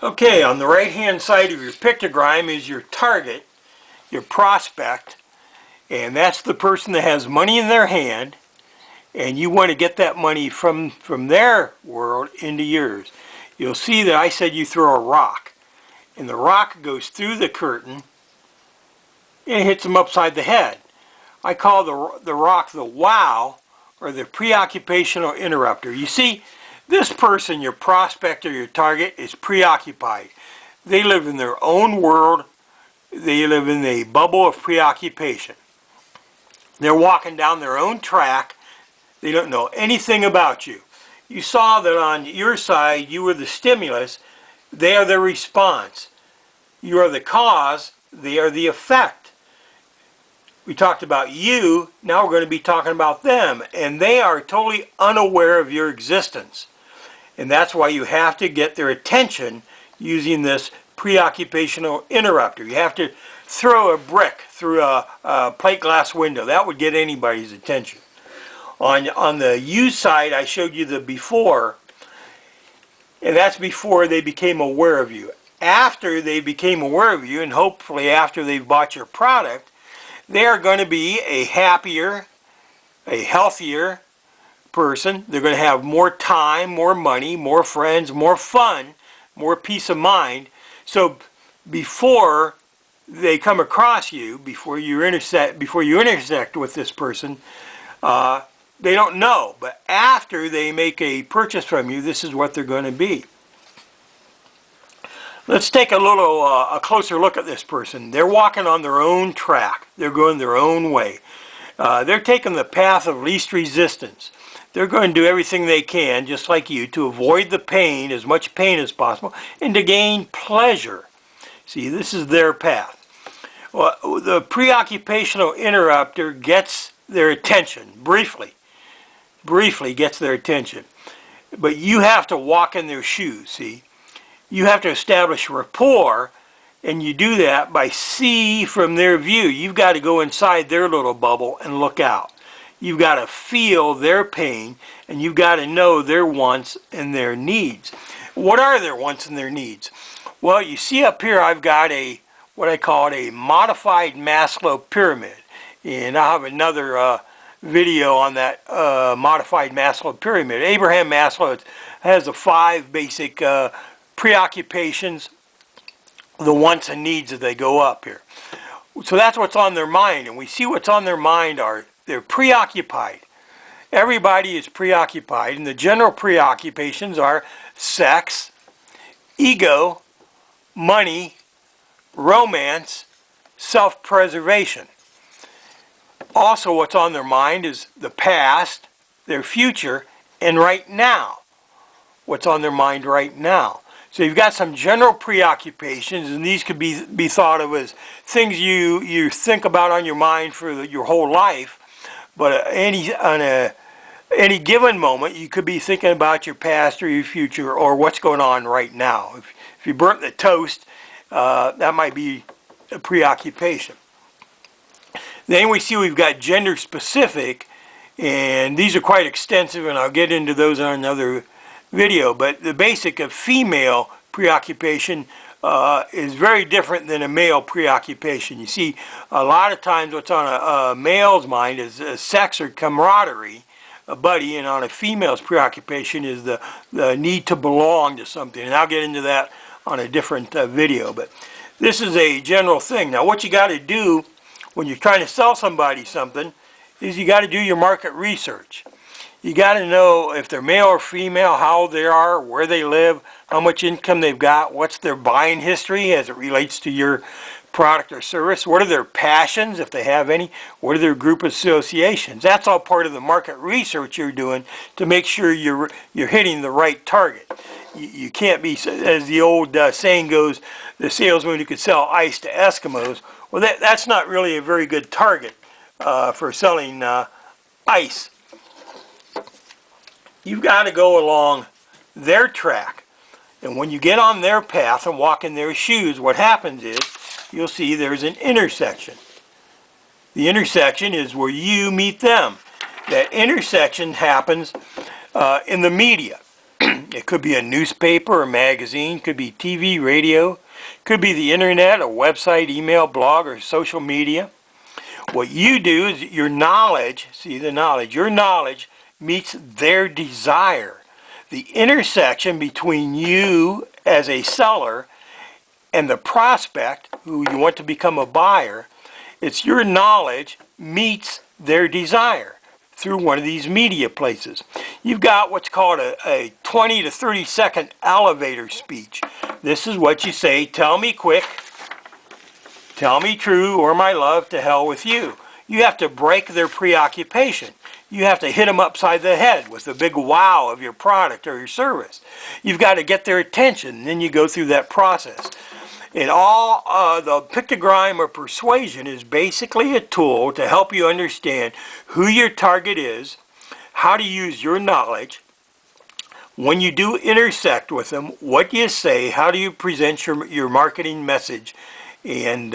Okay, on the right hand side of your pictogram is your target, your prospect, and that's the person that has money in their hand, and you want to get that money from their world into yours. You'll see that I said you throw a rock, and the rock goes through the curtain and hits them upside the head. I call the rock the wow, or the preoccupational interrupter. You see, this person, your prospect or your target, is preoccupied. They live in their own world. They live in a bubble of preoccupation. They're walking down their own track. They don't know anything about you. You saw that on your side, you were the stimulus. They are the response. You are the cause. They are the effect. We talked about you. Now we're going to be talking about them. And they are totally unaware of your existence. And that's why you have to get their attention using this preoccupational interrupter. You have to throw a brick through a plate glass window. That would get anybody's attention. On the you side, I showed you the before, and that's before they became aware of you. After they became aware of you, and hopefully after they've bought your product, they are going to be a happier, a healthier person. They're going to have more time, more money, more friends, more fun, more peace of mind. So before they come across you, before you intersect with this person, they don't know. But after they make a purchase from you, this is what they're going to be. Let's take a closer look at this person. They're walking on their own track. They're going their own way. They're taking the path of least resistance. They're going to do everything they can, just like you, to avoid the pain, as much pain as possible, and to gain pleasure. See, this is their path. Well, the preoccupational interrupter gets their attention, briefly gets their attention. But you have to walk in their shoes, see. You have to establish rapport, and you do that by see from their view. You've got to go inside their little bubble and look out. You've got to feel their pain, and you've got to know their wants and their needs. What are their wants and their needs? Well, you see up here I've got what I call a modified Maslow pyramid. And I'll have another video on that modified Maslow pyramid. Abraham Maslow has the 5 basic preoccupations, the wants and needs as they go up here. So that's what's on their mind, and we see what's on their mind are they're preoccupied. Everybody is preoccupied, and the general preoccupations are sex, ego, money, romance, self-preservation. Also what's on their mind is the past, their future, and right now. What's on their mind right now. So you've got some general preoccupations, and these could be thought of as things you think about on your mind for your whole life. But on any given moment, you could be thinking about your past or your future or what's going on right now. If you burnt the toast, that might be a preoccupation. Then we see we've got gender specific, and these are quite extensive, and I'll get into those on another video. But the basic of female preoccupation is very different than a male preoccupation. You see, a lot of times what's on a male's mind is sex or camaraderie, a buddy, and on a female's preoccupation is the need to belong to something. And I'll get into that on a different video. But this is a general thing. Now, what you got to do when you're trying to sell somebody something is you got to do your market research. You got to know if they're male or female, how old they are, where they live, how much income they've got, what's their buying history as it relates to your product or service, what are their passions, if they have any, what are their group associations. That's all part of the market research you're doing to make sure you're hitting the right target. You can't be, as the old saying goes, the salesman who could sell ice to Eskimos. Well, that's not really a very good target for selling ice. You've got to go along their track. And when you get on their path and walk in their shoes, what happens is you'll see there's an intersection. The intersection is where you meet them. That intersection happens in the media. It could be a newspaper or magazine, could be TV, radio, could be the internet, a website, email, blog, or social media. What you do is your knowledge, see the knowledge, your knowledge meets their desire. The intersection between you as a seller and the prospect who you want to become a buyer, it's your knowledge meets their desire through one of these media places. You've got what's called a 20 to 30 second elevator speech. This is what you say: tell me quick, tell me true, or my love, to hell with you. You have to break their preoccupation. You have to hit them upside the head with the big wow of your product or your service. You've got to get their attention, and then you go through that process. And all the pictogram or persuasion is basically a tool to help you understand who your target is, how to use your knowledge. When you do intersect with them, what do you say? How do you present your marketing message? And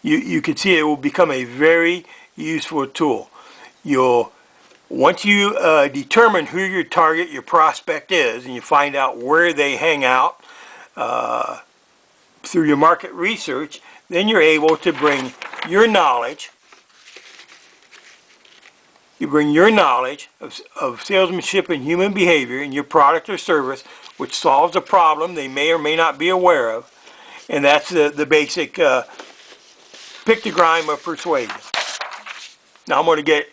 you can see it will become a very useful tool. Once you determine who your target, your prospect is, and you find out where they hang out through your market research, then you're able to bring your knowledge. You bring your knowledge of salesmanship and human behavior in your product or service, which solves a problem they may or may not be aware of. And that's the basic pictogram of persuasion. Now I'm going to get